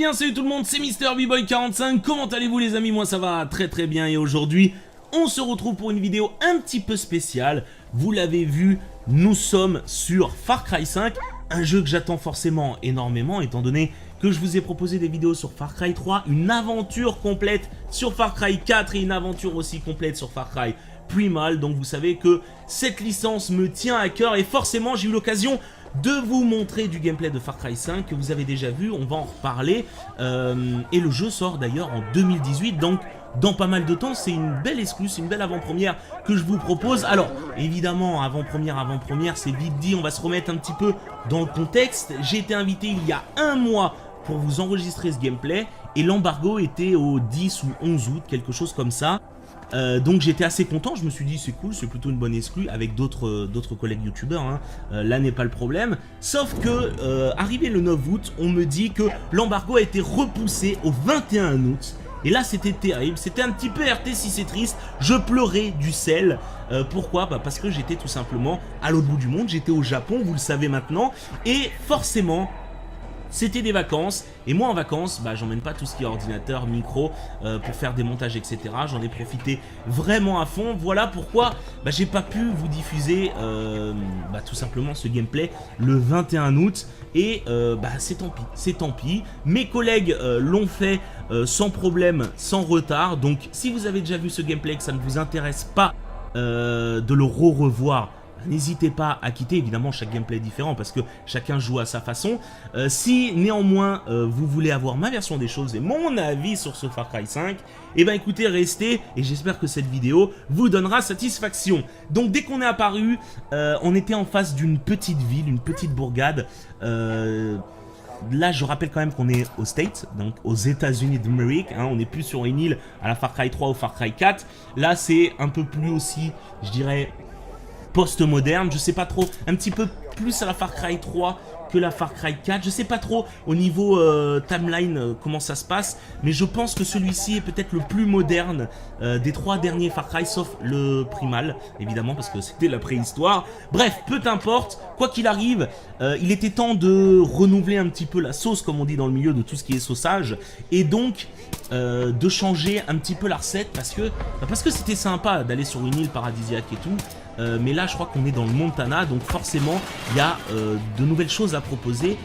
bien, salut tout le monde, c'est MrBboy45, comment allez-vous les amis? Moi ça va très très bien et aujourd'hui on se retrouve pour une vidéo un petit peu spéciale. Vous l'avez vu, nous sommes sur Far Cry 5, un jeu que j'attends forcément énormément étant donné que je vous ai proposé des vidéos sur Far Cry 3, une aventure complète sur Far Cry 4 et une aventure aussi complète sur Far Cry Primal. Donc vous savez que cette licence me tient à cœur et forcément j'ai eu l'occasion de vous montrer du gameplay de Far Cry 5 que vous avez déjà vu, on va en reparler. Et le jeu sort d'ailleurs en 2018, donc dans pas mal de temps, c'est une belle exclue, c'est une belle avant-première que je vous propose. Alors, évidemment, avant-première, c'est vite dit, on va se remettre un petit peu dans le contexte. J'ai été invité il y a un mois pour vous enregistrer ce gameplay et l'embargo était au 10 ou 11 août, quelque chose comme ça. Donc j'étais assez content, je me suis dit c'est cool, c'est plutôt une bonne exclue avec d'autres collègues youtubeurs, hein. Là n'est pas le problème. Sauf que, arrivé le 9 août, on me dit que l'embargo a été repoussé au 21 août. Et là c'était terrible, c'était un petit peu RT si c'est triste, je pleurais du sel. Pourquoi? Parce que j'étais tout simplement à l'autre bout du monde, j'étais au Japon, vous le savez maintenant. Et forcément, c'était des vacances, et moi en vacances, j'emmène pas tout ce qui est ordinateur, micro, pour faire des montages, etc. J'en ai profité vraiment à fond. Voilà pourquoi j'ai pas pu vous diffuser tout simplement ce gameplay le 21 août. Et c'est tant pis. Mes collègues l'ont fait sans problème, sans retard. Donc si vous avez déjà vu ce gameplay et que ça ne vous intéresse pas de le revoir, n'hésitez pas à quitter, évidemment chaque gameplay est différent parce que chacun joue à sa façon. Si néanmoins vous voulez avoir ma version des choses et mon avis sur ce Far Cry 5, et écoutez, restez et j'espère que cette vidéo vous donnera satisfaction. Donc dès qu'on est apparu, on était en face d'une petite ville, une petite bourgade. Là, je rappelle quand même qu'on est aux States, donc aux États-Unis d'Amérique, hein, on n'est plus sur une île à la Far Cry 3 ou Far Cry 4. Là, c'est un peu plus aussi, je dirais, post-moderne, je sais pas trop, un petit peu plus à la Far Cry 3 que la Far Cry 4, je sais pas trop au niveau timeline comment ça se passe, mais je pense que celui-ci est peut-être le plus moderne des trois derniers Far Cry, sauf le Primal, évidemment, parce que c'était la préhistoire. Bref, peu importe, quoi qu'il arrive, il était temps de renouveler un petit peu la sauce, comme on dit dans le milieu de tout ce qui est sauçage, et donc de changer un petit peu la recette, parce que c'était sympa d'aller sur une île paradisiaque et tout. Mais là je crois qu'on est dans le Montana, donc forcément il y a de nouvelles choses à proposer,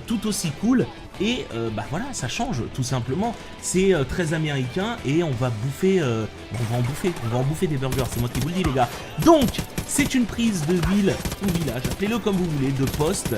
tout aussi cool. Et voilà, ça change tout simplement. C'est très américain et on va bouffer, on va en bouffer des burgers, c'est moi qui vous le dis les gars. Donc c'est une prise de ville ou village, appelez-le comme vous voulez, de poste.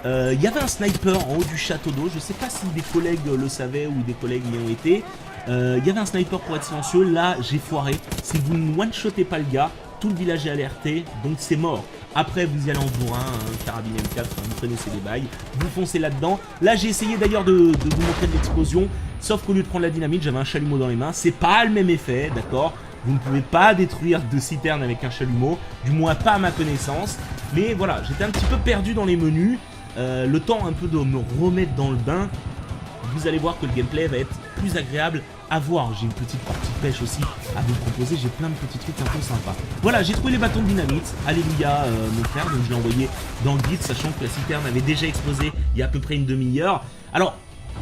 Il y avait un sniper en haut du château d'eau, je sais pas si des collègues le savaient ou des collègues y ont été. Il y avait un sniper pour être silencieux, là j'ai foiré. Si vous ne one-shotez pas le gars, tout le village est alerté, donc c'est mort. Après vous y allez en bourrin, carabine M4, vous connaissez les bails, vous foncez là-dedans. Là j'ai essayé d'ailleurs de vous montrer de l'explosion, sauf qu'au lieu de prendre la dynamite, j'avais un chalumeau dans les mains. C'est pas le même effet, d'accord? Vous ne pouvez pas détruire de citerne avec un chalumeau, du moins pas à ma connaissance. Mais voilà, j'étais un petit peu perdu dans les menus, le temps un peu de me remettre dans le bain. Vous allez voir que le gameplay va être plus agréable à voir. J'ai une petite partie de pêche aussi à vous proposer, j'ai plein de petits trucs un peu sympas. Voilà, j'ai trouvé les bâtons de dynamite, alléluia mon frère, donc je l'ai envoyé dans le guide, sachant que la citerne avait déjà explosé il y a à peu près une demi-heure. Alors,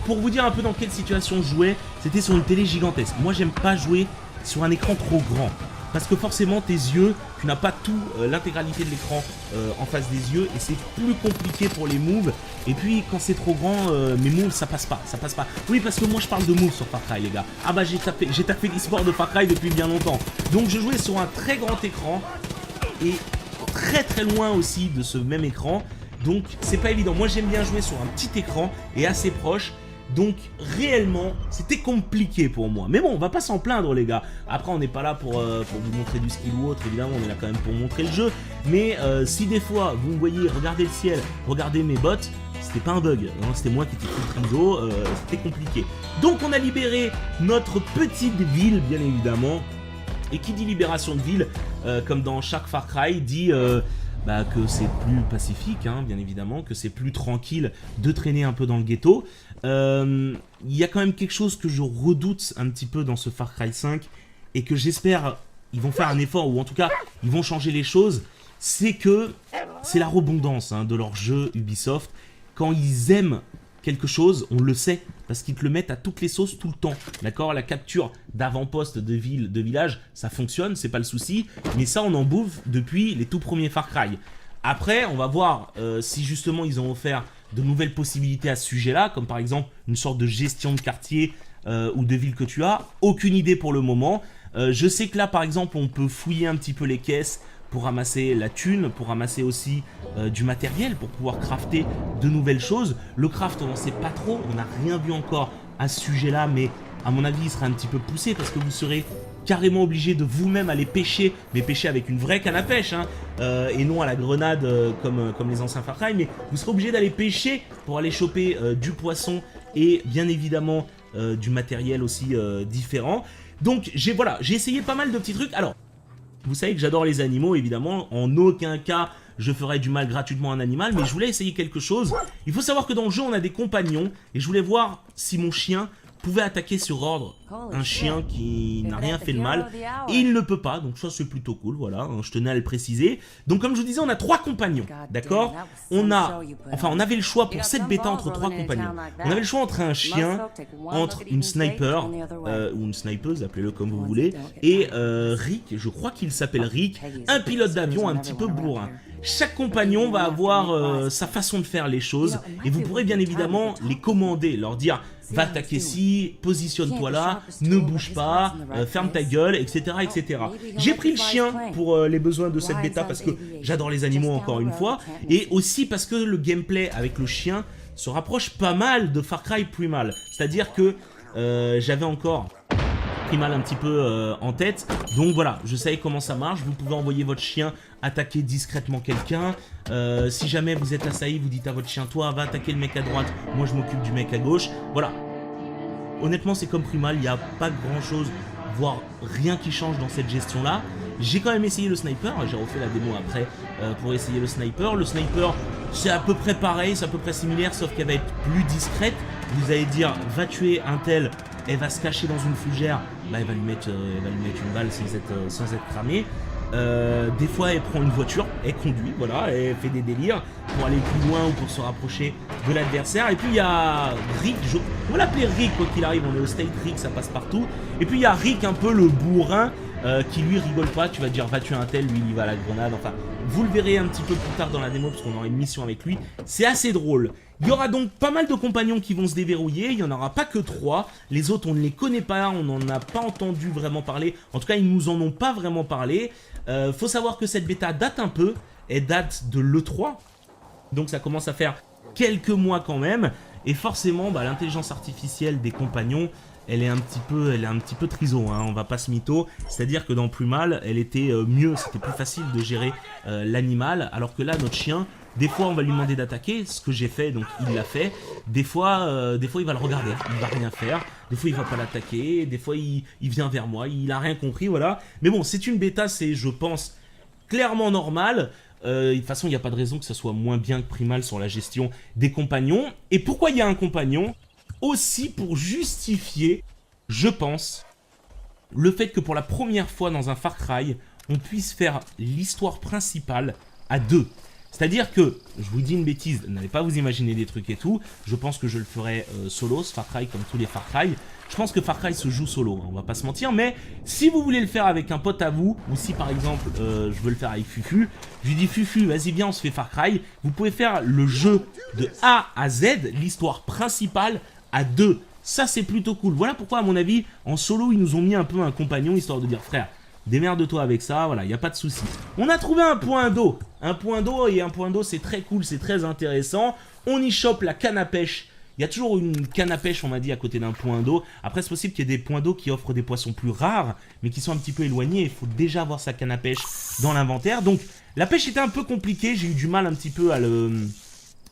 pour vous dire un peu dans quelle situation je jouais, c'était sur une télé gigantesque. Moi j'aime pas jouer sur un écran trop grand, parce que forcément tes yeux, tu n'as pas tout l'intégralité de l'écran en face des yeux et c'est plus compliqué pour les moves. Et puis quand c'est trop grand, mes moves ça passe pas. Oui, parce que moi je parle de moves sur Far Cry les gars. Ah j'ai tapé l'e-sport de Far Cry depuis bien longtemps. Donc je jouais sur un très grand écran et très très loin aussi de ce même écran. Donc c'est pas évident. Moi j'aime bien jouer sur un petit écran et assez proche. Donc réellement c'était compliqué pour moi. Mais bon, on va pas s'en plaindre les gars. Après on n'est pas là pour vous montrer du skill ou autre. Évidemment on est là quand même pour montrer le jeu. Mais si des fois vous me voyez regarder le ciel, regarder mes bottes, c'était pas un bug, c'était moi qui étais tout triso, c'était compliqué. Donc on a libéré notre petite ville bien évidemment. Et qui dit libération de ville, comme dans chaque Far Cry, dit que c'est plus pacifique, hein, bien évidemment, que c'est plus tranquille de traîner un peu dans le ghetto. Il y a quand même quelque chose que je redoute un petit peu dans ce Far Cry 5 et que j'espère ils vont faire un effort ou en tout cas ils vont changer les choses. C'est que c'est la redondance de leur jeu Ubisoft. Quand ils aiment quelque chose, on le sait, parce qu'ils te le mettent à toutes les sauces tout le temps, d'accord? La capture d'avant-poste de ville, de village, ça fonctionne, c'est pas le souci, mais ça on en bouffe depuis les tout premiers Far Cry. Après, on va voir si justement ils ont offert de nouvelles possibilités à ce sujet-là, comme par exemple une sorte de gestion de quartier ou de ville que tu as. Aucune idée pour le moment. Je sais que là, par exemple, on peut fouiller un petit peu les caisses pour ramasser la thune, pour ramasser aussi du matériel, pour pouvoir crafter de nouvelles choses. Le craft, on n'en sait pas trop, on n'a rien vu encore à ce sujet-là, mais à mon avis, il sera un petit peu poussé parce que vous serez carrément obligé de vous-même aller pêcher, mais pêcher avec une vraie canne à pêche, hein, et non à la grenade comme les anciens Far Cry, mais vous serez obligé d'aller pêcher pour aller choper du poisson et bien évidemment du matériel aussi différent. Donc j'ai essayé pas mal de petits trucs. Alors, vous savez que j'adore les animaux, évidemment, en aucun cas je ferai du mal gratuitement à un animal, mais je voulais essayer quelque chose. Il faut savoir que dans le jeu on a des compagnons, et je voulais voir si mon chien pouvait attaquer sur ordre un chien qui n'a rien fait de mal, et il ne peut pas, donc ça c'est plutôt cool, voilà, hein, je tenais à le préciser. Donc comme je vous disais, on a 3 compagnons, d'accord? On avait le choix pour cette bêta entre 3 compagnons. On avait le choix entre un chien, entre une sniper, ou une snipeuse, appelez-le comme vous voulez, et Rick, je crois qu'il s'appelle Rick, un pilote d'avion un petit peu bourrin. Chaque compagnon va avoir sa façon de faire les choses, et vous pourrez bien évidemment les commander, leur dire va attaquer ici, positionne-toi là, ne bouge pas, ferme ta gueule, etc. etc. J'ai pris le chien pour les besoins de cette bêta parce que j'adore les animaux encore une fois, et aussi parce que le gameplay avec le chien se rapproche pas mal de Far Cry Primal. C'est-à-dire que j'avais encore Primal un petit peu en tête, donc voilà, je savais comment ça marche. Vous pouvez envoyer votre chien attaquer discrètement quelqu'un, si jamais vous êtes assailli, vous dites à votre chien, toi va attaquer le mec à droite, moi je m'occupe du mec à gauche, voilà. Honnêtement c'est comme Primal, il n'y a pas grand chose, voire rien qui change dans cette gestion là. J'ai quand même essayé le sniper, j'ai refait la démo après pour essayer le sniper. Le sniper c'est à peu près pareil, c'est à peu près similaire, sauf qu'elle va être plus discrète. Vous allez dire va tuer un tel, elle va se cacher dans une fougère, bah, elle va lui mettre une balle sans être cramée. Des fois elle prend une voiture, elle conduit, voilà, elle fait des délires pour aller plus loin ou pour se rapprocher de l'adversaire. Et puis il y a Rick, on va l'appeler Rick quoi qu'il arrive, on est au state Rick, ça passe partout. Et puis il y a Rick un peu le bourrin qui lui rigole pas, tu vas dire va tuer un tel, lui il va à la grenade, enfin vous le verrez un petit peu plus tard dans la démo parce qu'on aura une mission avec lui, c'est assez drôle. Il y aura donc pas mal de compagnons qui vont se déverrouiller, il n'y en aura pas que 3, les autres on ne les connaît pas, on n'en a pas entendu vraiment parler, en tout cas ils nous en ont pas vraiment parlé. Faut savoir que cette bêta date un peu, elle date de l'E3, donc ça commence à faire quelques mois quand même, et forcément bah, l'intelligence artificielle des compagnons, elle est un petit peu triso, hein, on va pas se mytho, c'est-à-dire que dans Primal, elle était mieux, c'était plus facile de gérer l'animal, alors que là notre chien, des fois on va lui demander d'attaquer, ce que j'ai fait, donc il l'a fait, des fois il va le regarder, il va rien faire, des fois il va pas l'attaquer, des fois il vient vers moi, il a rien compris, voilà. Mais bon, c'est une bêta, c'est je pense clairement normal. De toute façon il n'y a pas de raison que ça soit moins bien que Primal sur la gestion des compagnons. Et pourquoi il y a un compagnon? Aussi pour justifier, je pense, le fait que pour la première fois dans un Far Cry, on puisse faire l'histoire principale à 2. C'est-à-dire que, je vous dis une bêtise, n'allez pas vous imaginer des trucs et tout, je pense que je le ferai solo, ce Far Cry comme tous les Far Cry. Je pense que Far Cry se joue solo, hein, on va pas se mentir, mais si vous voulez le faire avec un pote à vous, ou si par exemple je veux le faire avec Fufu, je lui dis Fufu, vas-y viens on se fait Far Cry, vous pouvez faire le jeu de A à Z, l'histoire principale, à 2. Ça c'est plutôt cool. Voilà pourquoi à mon avis en solo ils nous ont mis un peu un compagnon histoire de dire frère démerde-toi avec ça, voilà, il n'y a pas de souci. On a trouvé un point d'eau, et un point d'eau c'est très cool, c'est très intéressant. On y chope la canne à pêche. Il y a toujours une canne à pêche on m'a dit à côté d'un point d'eau. Après c'est possible qu'il y ait des points d'eau qui offrent des poissons plus rares mais qui sont un petit peu éloignés. Il faut déjà avoir sa canne à pêche dans l'inventaire. Donc la pêche était un peu compliquée, j'ai eu du mal un petit peu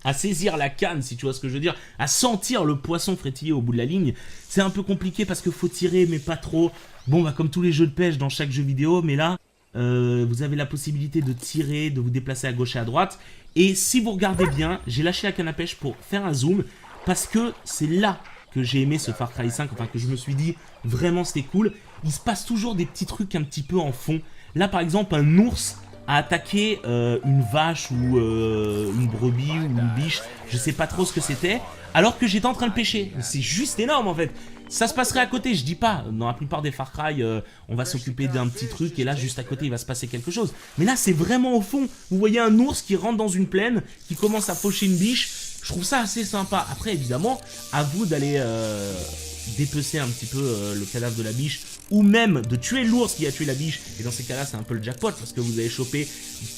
à saisir la canne, si tu vois ce que je veux dire, à sentir le poisson frétiller au bout de la ligne. C'est un peu compliqué parce qu'il faut tirer, mais pas trop. Bon, bah comme tous les jeux de pêche dans chaque jeu vidéo, mais là, vous avez la possibilité de tirer, de vous déplacer à gauche et à droite. Et si vous regardez bien, j'ai lâché la canne à pêche pour faire un zoom, parce que c'est là que j'ai aimé ce Far Cry 5, enfin que je me suis dit, vraiment c'était cool. Il se passe toujours des petits trucs un petit peu en fond. Là, par exemple, un ours à attaquer une vache ou une brebis ou une biche, je sais pas trop ce que c'était, alors que j'étais en train de pêcher. C'est juste énorme en fait. Ça se passerait à côté, je dis pas, dans la plupart des Far Cry, on va s'occuper d'un petit truc et là juste à côté il va se passer quelque chose. Mais là c'est vraiment au fond, vous voyez un ours qui rentre dans une plaine, qui commence à faucher une biche, je trouve ça assez sympa. Après évidemment, à vous d'aller dépecer un petit peu le cadavre de la biche, ou même de tuer l'ours qui a tué la biche, et dans ces cas là c'est un peu le jackpot, parce que vous avez chopé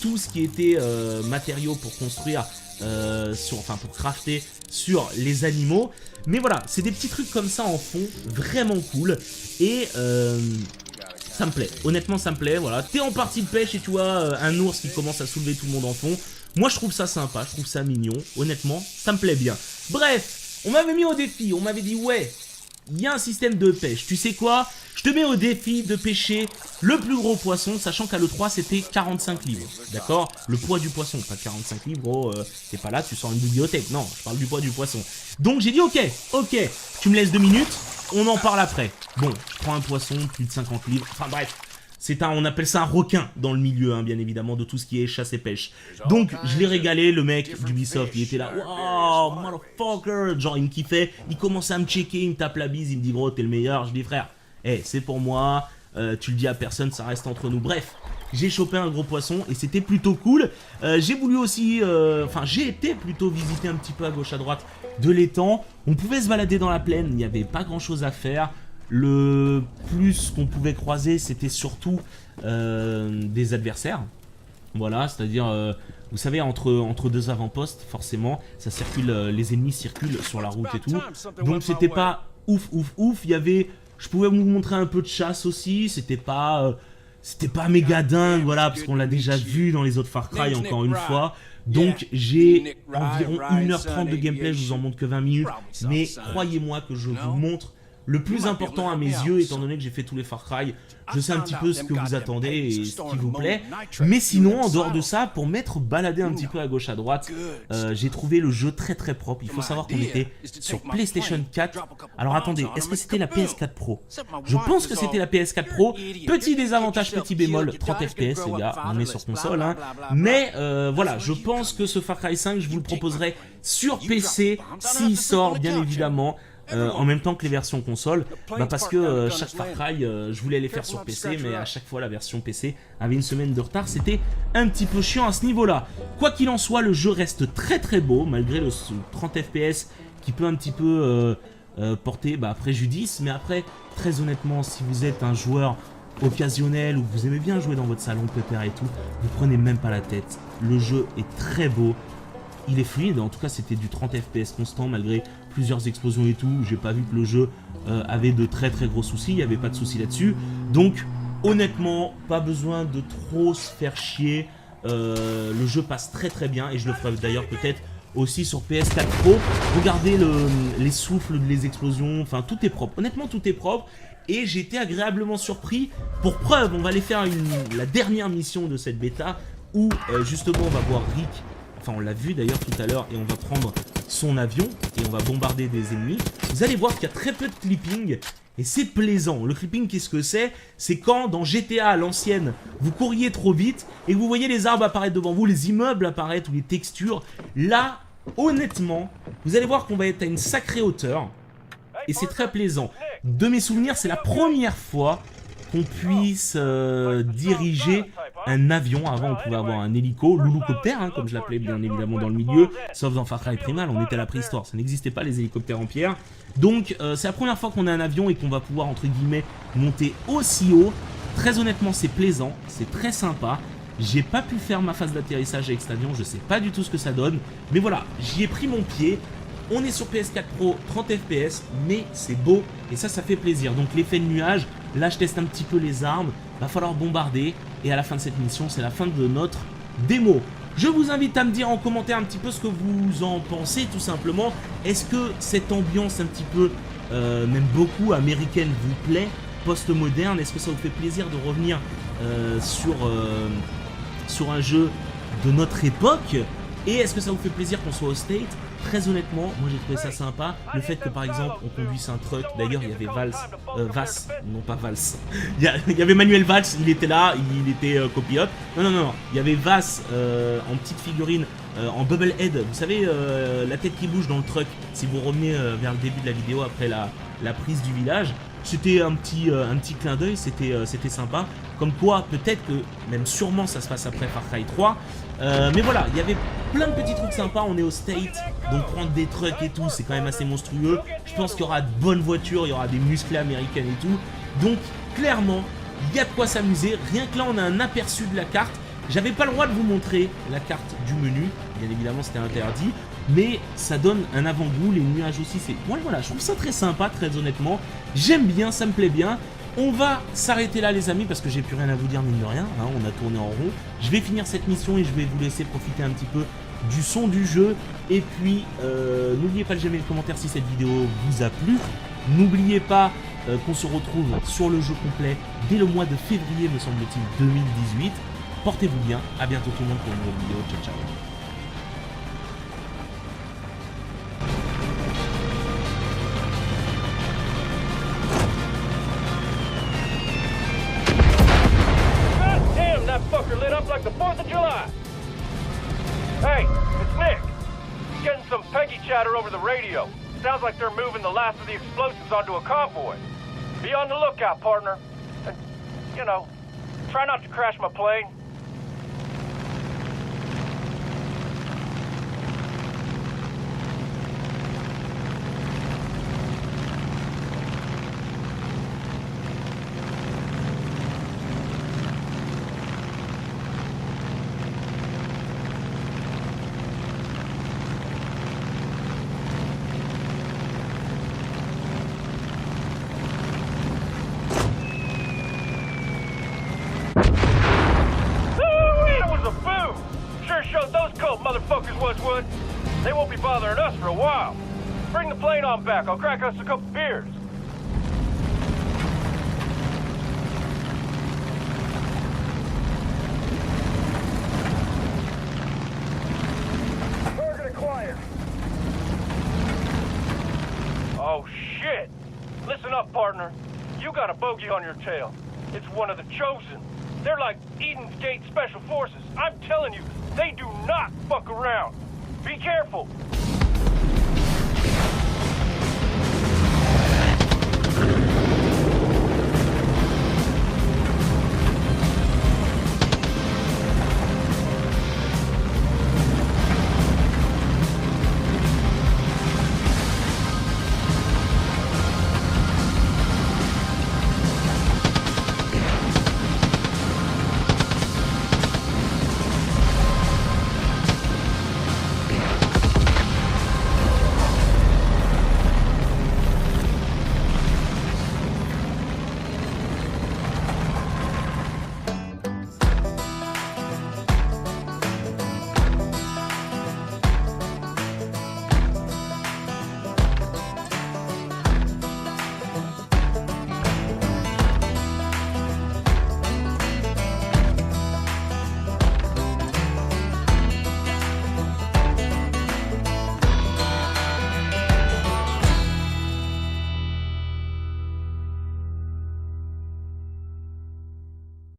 tout ce qui était matériaux pour construire, pour crafter sur les animaux. Mais voilà, c'est des petits trucs comme ça en fond, vraiment cool, et ça me plaît, honnêtement ça me plaît, voilà. T'es en partie de pêche et tu vois un ours qui commence à soulever tout le monde en fond, moi je trouve ça sympa, je trouve ça mignon, honnêtement, ça me plaît bien. Bref, on m'avait mis au défi, on m'avait dit ouais, il y a un système de pêche, tu sais quoi, je te mets au défi de pêcher le plus gros poisson, sachant qu'à l'E3 c'était 45 livres, d'accord? Le poids du poisson, pas 45 livres, oh, t'es pas là, tu sors une bibliothèque, non, je parle du poids du poisson. Donc j'ai dit ok, tu me laisses 2 minutes, on en parle après. Bon, je prends un poisson, plus de 50 livres, enfin bref. On appelle ça un requin dans le milieu, hein, bien évidemment, de tout ce qui est chasse et pêche. Donc, je l'ai régalé, le mec d'Ubisoft, il était là, wow, motherfucker, genre il me kiffait, il commençait à me checker, il me tape la bise, il me dit gros, t'es le meilleur, je dis frère, hey, c'est pour moi, tu le dis à personne, ça reste entre nous. Bref, j'ai chopé un gros poisson et c'était plutôt cool. J'ai voulu aussi, j'ai été plutôt visiter un petit peu à gauche à droite de l'étang. On pouvait se balader dans la plaine, il n'y avait pas grand chose à faire. Le plus qu'on pouvait croiser, c'était surtout des adversaires. Voilà, c'est-à-dire, vous savez, entre deux avant-postes, forcément, ça circule, les ennemis circulent sur la route et tout. Donc c'était pas ouf. Il y avait, je pouvais vous montrer un peu de chasse aussi. C'était pas méga dingue, voilà, parce qu'on l'a déjà vu dans les autres Far Cry encore une fois. Donc j'ai environ 1h30 de gameplay, je vous en montre que 20 minutes. Mais croyez-moi que je vous montre le plus important à mes yeux, étant donné que j'ai fait tous les Far Cry, je sais un petit peu ce que vous attendez et ce qui vous plaît. Mais sinon, en dehors de ça, pour m'être baladé un petit peu à gauche à droite, j'ai trouvé le jeu très très propre. Il faut savoir qu'on était sur PlayStation 4. Alors attendez, est-ce que c'était la PS4 Pro? Je pense que c'était la PS4 Pro. Petit désavantage, petit bémol, 30 FPS les gars, on est sur console. Hein. Mais voilà, je pense que ce Far Cry 5, je vous le proposerai sur PC, s'il sort bien évidemment. En même temps que les versions console, parce que chaque Far Cry, je voulais les faire sur PC, mais à chaque fois la version PC avait une semaine de retard, c'était un petit peu chiant à ce niveau-là. Quoi qu'il en soit, le jeu reste très très beau, malgré le 30 FPS qui peut un petit peu porter préjudice, mais après, très honnêtement, si vous êtes un joueur occasionnel ou que vous aimez bien jouer dans votre salon pépère et tout, vous prenez même pas la tête. Le jeu est très beau. Il est fluide, en tout cas c'était du 30 FPS constant malgré plusieurs explosions et tout. J'ai pas vu que le jeu avait de très très gros soucis, il n'y avait pas de soucis là-dessus. Donc honnêtement, pas besoin de trop se faire chier. Le jeu passe très très bien et je le ferai d'ailleurs peut-être aussi sur PS4 Pro. Regardez les souffles, les explosions, enfin tout est propre. Honnêtement tout est propre. Et j'ai été agréablement surpris. Pour preuve, on va aller faire la dernière mission de cette bêta où justement on va voir Rick. Enfin, on l'a vu d'ailleurs tout à l'heure et on va prendre son avion et on va bombarder des ennemis. Vous allez voir qu'il y a très peu de clipping et c'est plaisant. Le clipping, qu'est-ce que c'est? C'est quand dans GTA à l'ancienne, vous couriez trop vite et que vous voyez les arbres apparaître devant vous, les immeubles apparaître ou les textures. Là, honnêtement, vous allez voir qu'on va être à une sacrée hauteur et c'est très plaisant. De mes souvenirs, c'est la première fois qu'on puisse diriger un avion. Avant on pouvait avoir un hélico, l'houloucoptère hein, comme je l'appelais bien évidemment dans le milieu, sauf dans Far Cry Primal, on était à la préhistoire, ça n'existait pas les hélicoptères en pierre. Donc c'est la première fois qu'on a un avion et qu'on va pouvoir entre guillemets monter aussi haut. Très honnêtement c'est plaisant, c'est très sympa. J'ai pas pu faire ma phase d'atterrissage avec cet avion, je sais pas du tout ce que ça donne, mais voilà, j'y ai pris mon pied. On est sur PS4 Pro, 30 FPS, mais c'est beau et ça fait plaisir. Donc l'effet de nuage, là je teste un petit peu les armes, va falloir bombarder. Et à la fin de cette mission, c'est la fin de notre démo. Je vous invite à me dire en commentaire un petit peu ce que vous en pensez tout simplement. Est-ce que cette ambiance un petit peu, même beaucoup américaine vous plaît, post-moderne? Est-ce que ça vous fait plaisir de revenir sur un jeu de notre époque? Et est-ce que ça vous fait plaisir qu'on soit au State? très honnêtement, moi j'ai trouvé ça sympa. Le fait que par exemple on conduise un truck, d'ailleurs il y avait Vass, non pas Valls, il y avait Manuel Valls, il était là, il était copilote. Non, il y avait Vass en petite figurine, en bubble head, vous savez, la tête qui bouge dans le truck. Si vous revenez vers le début de la vidéo après la prise du village, c'était un petit clin d'œil, c'était sympa. Comme quoi, peut-être que, même sûrement, ça se passe après Far Cry 3. Mais voilà, il y avait plein de petits trucs sympas. On est au State, donc prendre des trucks et tout, c'est quand même assez monstrueux. Je pense qu'il y aura de bonnes voitures, il y aura des musclés américaines et tout. Donc, clairement, il y a de quoi s'amuser. Rien que là, on a un aperçu de la carte. J'avais pas le droit de vous montrer la carte du menu. Bien évidemment, c'était interdit. Mais ça donne un avant-goût. Les nuages aussi, c'est... Ouais, voilà, je trouve ça très sympa, très honnêtement. J'aime bien, ça me plaît bien. On va s'arrêter là les amis parce que j'ai plus rien à vous dire mine de rien, hein, on a tourné en rond. Je vais finir cette mission et je vais vous laisser profiter un petit peu du son du jeu. Et puis n'oubliez pas de j'aimer le commentaire si cette vidéo vous a plu. N'oubliez pas qu'on se retrouve sur le jeu complet dès le mois de février me semble-t-il 2018. Portez-vous bien, à bientôt tout le monde pour une nouvelle vidéo, ciao ciao. Lit up like the 4th of July. Hey, it's Nick. Getting some Peggy chatter over the radio. Sounds like they're moving the last of the explosives onto a convoy. Be on the lookout, partner. And, you know, try not to crash my plane. Showed those cold motherfuckers once would. They won't be bothering us for a while. Bring the plane on back. I'll crack us a couple beers. Target acquired. Oh shit! Listen up, partner. You got a bogey on your tail. It's one of the chosen. They're like Eden's Gate Special Forces. I'm telling you, they do not fuck around. Be careful.